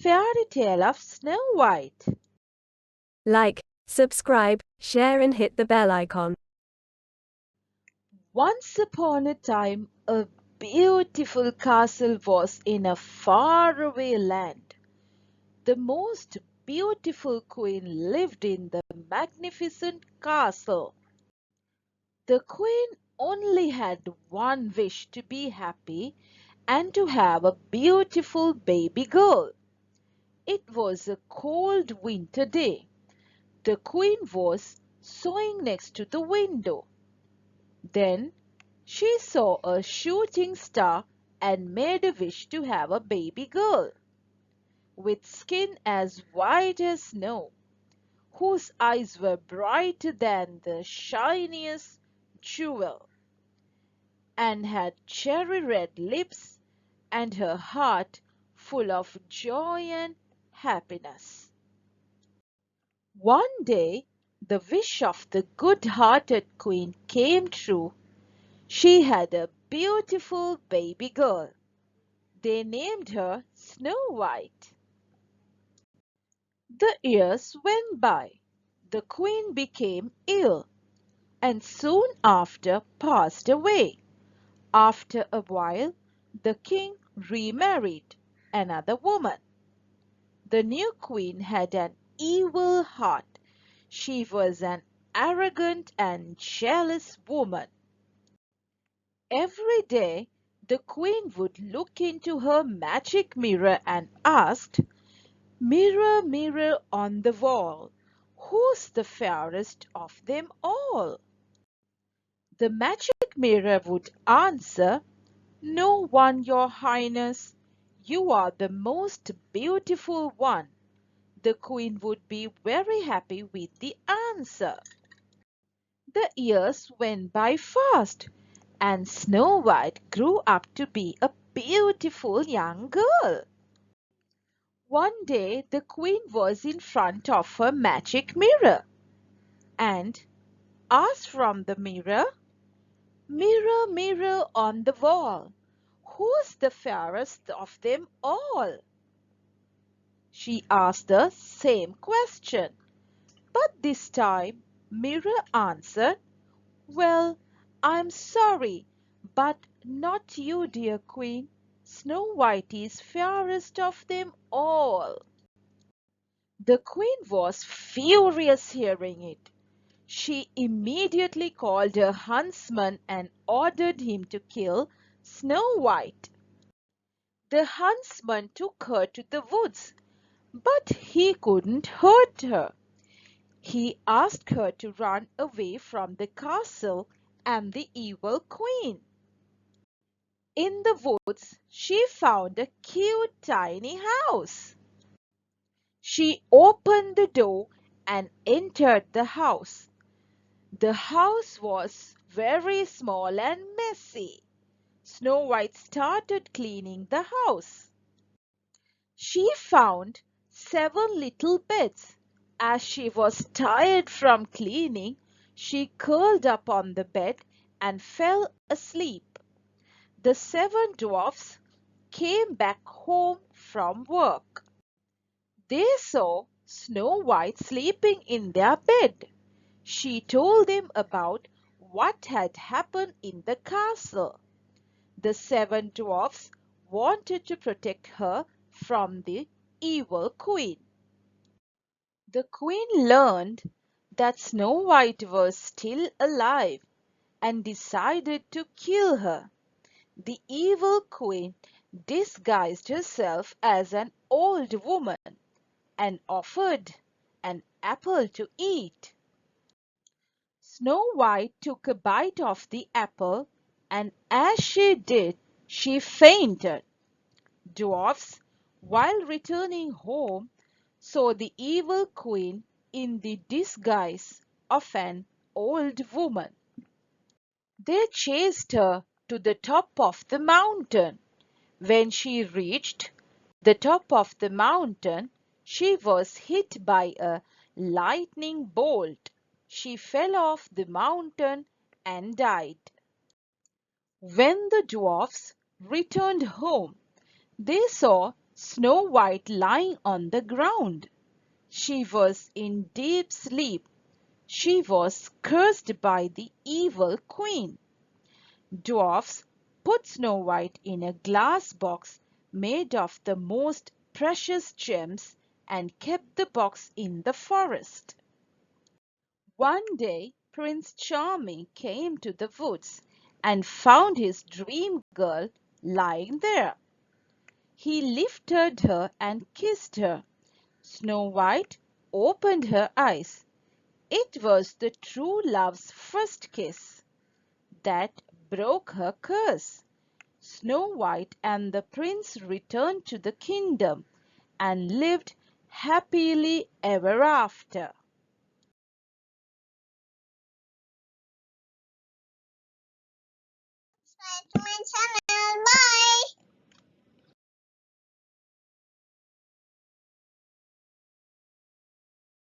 Fairy Tale of Snow White. Like, subscribe, share and hit the bell icon. Once upon a time, a beautiful castle was in a faraway land. The most beautiful queen lived in the magnificent castle. The queen only had one wish, to be happy and to have a beautiful baby girl. It was a cold winter day. The queen was sewing next to the window. Then she saw a shooting star and made a wish to have a baby girl with skin as white as snow, whose eyes were brighter than the shiniest jewel, and had cherry red lips, and her heart full of joy and happiness. One day the wish of the good-hearted queen came true. She had a beautiful baby girl. They named her Snow White. The years went by. The queen became ill and soon after passed away. After a while, the king remarried another woman. The new queen had an evil heart. She was an arrogant and jealous woman. Every day the queen would look into her magic mirror and asked, "Mirror, mirror on the wall, who's the fairest of them all?" The magic mirror would answer, "No one, your highness. You are the most beautiful one." The queen would be very happy with the answer. The years went by fast, and Snow White grew up to be a beautiful young girl. One day the queen was in front of her magic mirror and asked from the mirror, "Mirror, mirror on the wall, who's the fairest of them all?" She asked the same question, but this time Mirror answered, "Well, I'm sorry, but not you, dear queen. Snow White is fairest of them all." The queen was furious hearing it. She immediately called her huntsman and ordered him to kill Snow White. The huntsman took her to the woods, but he couldn't hurt her. He asked her to run away from the castle and the evil queen. In the woods she found a cute tiny house. She opened the door and entered the house. The house was very small and messy. Snow White started cleaning the house. She found 7 little beds. As she was tired from cleaning, she curled up on the bed and fell asleep. The 7 dwarfs came back home from work. They saw Snow White sleeping in their bed. She told them about what had happened in the castle. The 7 dwarfs wanted to protect her from the evil queen. The queen learned that Snow White was still alive and decided to kill her. The evil queen disguised herself as an old woman and offered an apple to eat. Snow White took a bite of the apple, and as she did, she fainted. Dwarfs, while returning home, saw the evil queen in the disguise of an old woman. They chased her to the top of the mountain. When she reached the top of the mountain, she was hit by a lightning bolt. She fell off the mountain and died. When the dwarfs returned home, they saw Snow White lying on the ground. She was in deep sleep. She was cursed by the evil queen. Dwarfs put Snow White in a glass box made of the most precious gems and kept the box in the forest. One day Prince Charming came to the woods and found his dream girl lying there. He lifted her and kissed her. Snow White opened her eyes. It was the true love's first kiss that broke her curse. Snow White and the prince returned to the kingdom and lived happily ever after.